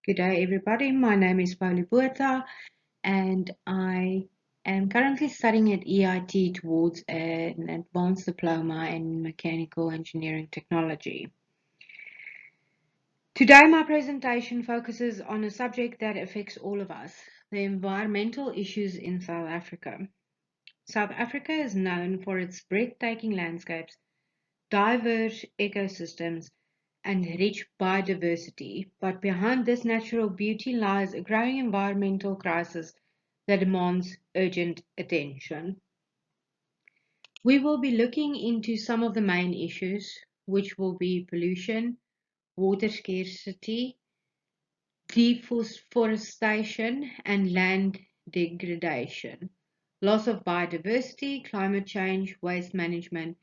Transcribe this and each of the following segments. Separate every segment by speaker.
Speaker 1: Good day, everybody. My name is Pauli Buerta, and I am currently studying at EIT towards an advanced diploma in mechanical engineering technology. Today, my presentation focuses on a subject that affects all of us, the environmental issues in South Africa. South Africa is known for its breathtaking landscapes, diverse ecosystems, and rich biodiversity, but behind this natural beauty lies a growing environmental crisis that demands urgent attention. We will be looking into some of the main issues, which will be pollution, water scarcity, deforestation, and land degradation, loss of biodiversity, climate change, waste management,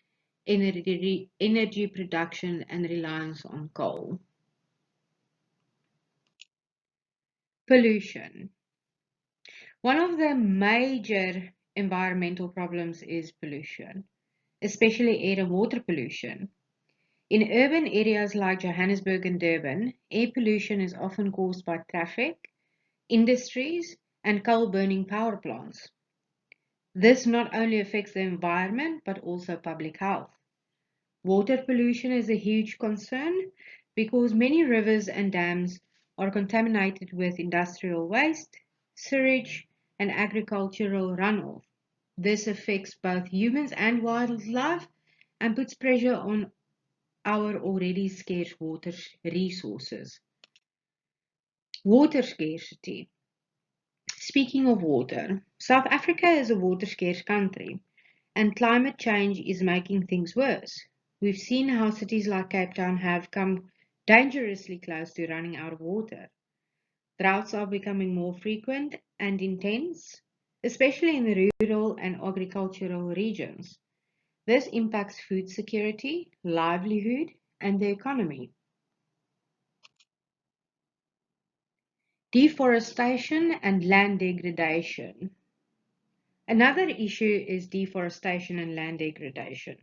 Speaker 1: energy production, and reliance on coal. Pollution. One of the major environmental problems is pollution, especially air and water pollution. In urban areas like Johannesburg and Durban, air pollution is often caused by traffic, industries, and coal-burning power plants. This not only affects the environment but also public health. Water pollution is a huge concern because many rivers and dams are contaminated with industrial waste, sewage, and agricultural runoff. This affects both humans and wildlife and puts pressure on our already scarce water resources. Water scarcity. Speaking of water, South Africa is a water scarce country, and climate change is making things worse. We've seen how cities like Cape Town have come dangerously close to running out of water. Droughts are becoming more frequent and intense, especially in the rural and agricultural regions. This impacts food security, livelihood, and the economy. Deforestation and land degradation. Another issue is deforestation and land degradation,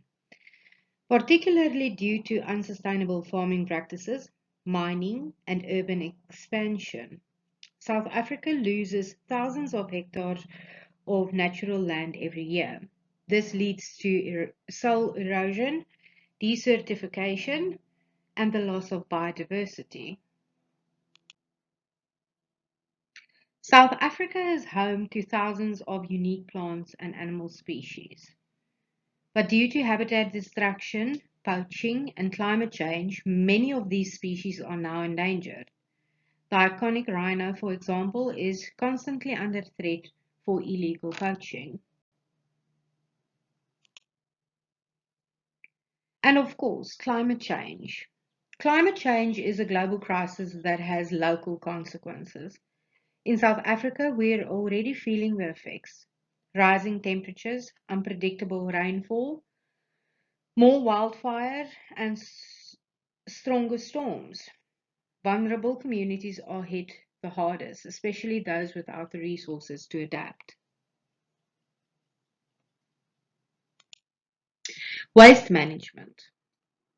Speaker 1: particularly due to unsustainable farming practices, mining, and urban expansion. South Africa loses thousands of hectares of natural land every year. This leads to soil erosion, desertification, and the loss of biodiversity. South Africa is home to thousands of unique plants and animal species. But due to habitat destruction, poaching, and climate change, many of these species are now endangered. The iconic rhino, for example, is constantly under threat for illegal poaching. And of course, climate change. Climate change is a global crisis that has local consequences. In South Africa, we're already feeling the effects. Rising temperatures, unpredictable rainfall, more wildfire, and stronger storms. Vulnerable communities are hit the hardest, especially those without the resources to adapt. Waste management.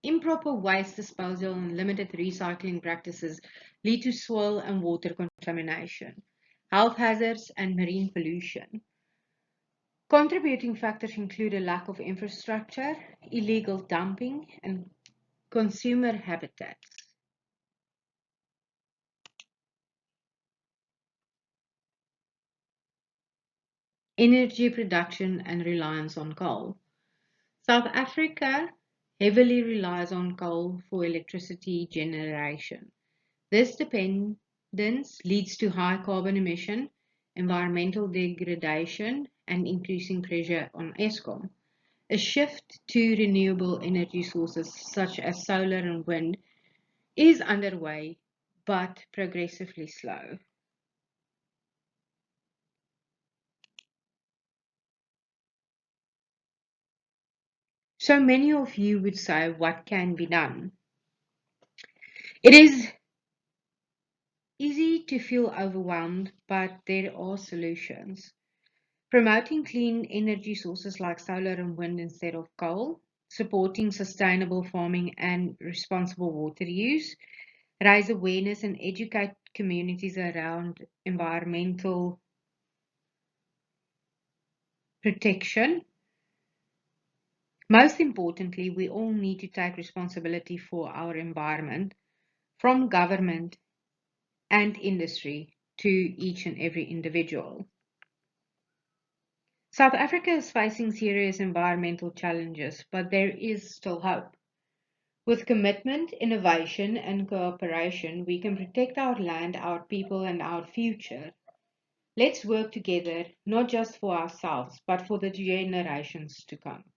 Speaker 1: Improper waste disposal and limited recycling practices lead to soil and water contamination, health hazards, and marine pollution. Contributing factors include a lack of infrastructure, illegal dumping, and consumer habitats. Energy production and reliance on coal. South Africa heavily relies on coal for electricity generation. This dependence leads to high carbon emission, environmental degradation, and increasing pressure on Eskom. A shift to renewable energy sources such as solar and wind is underway, but progressively slow. So many of you would say, what can be done? It is easy to feel overwhelmed, but there are solutions. Promoting clean energy sources like solar and wind instead of coal, supporting sustainable farming and responsible water use, raise awareness and educate communities around environmental protection. Most importantly, we all need to take responsibility for our environment, from government and industry to each and every individual. South Africa is facing serious environmental challenges, but there is still hope. With commitment, innovation, and cooperation, we can protect our land, our people, and our future. Let's work together, not just for ourselves, but for the generations to come.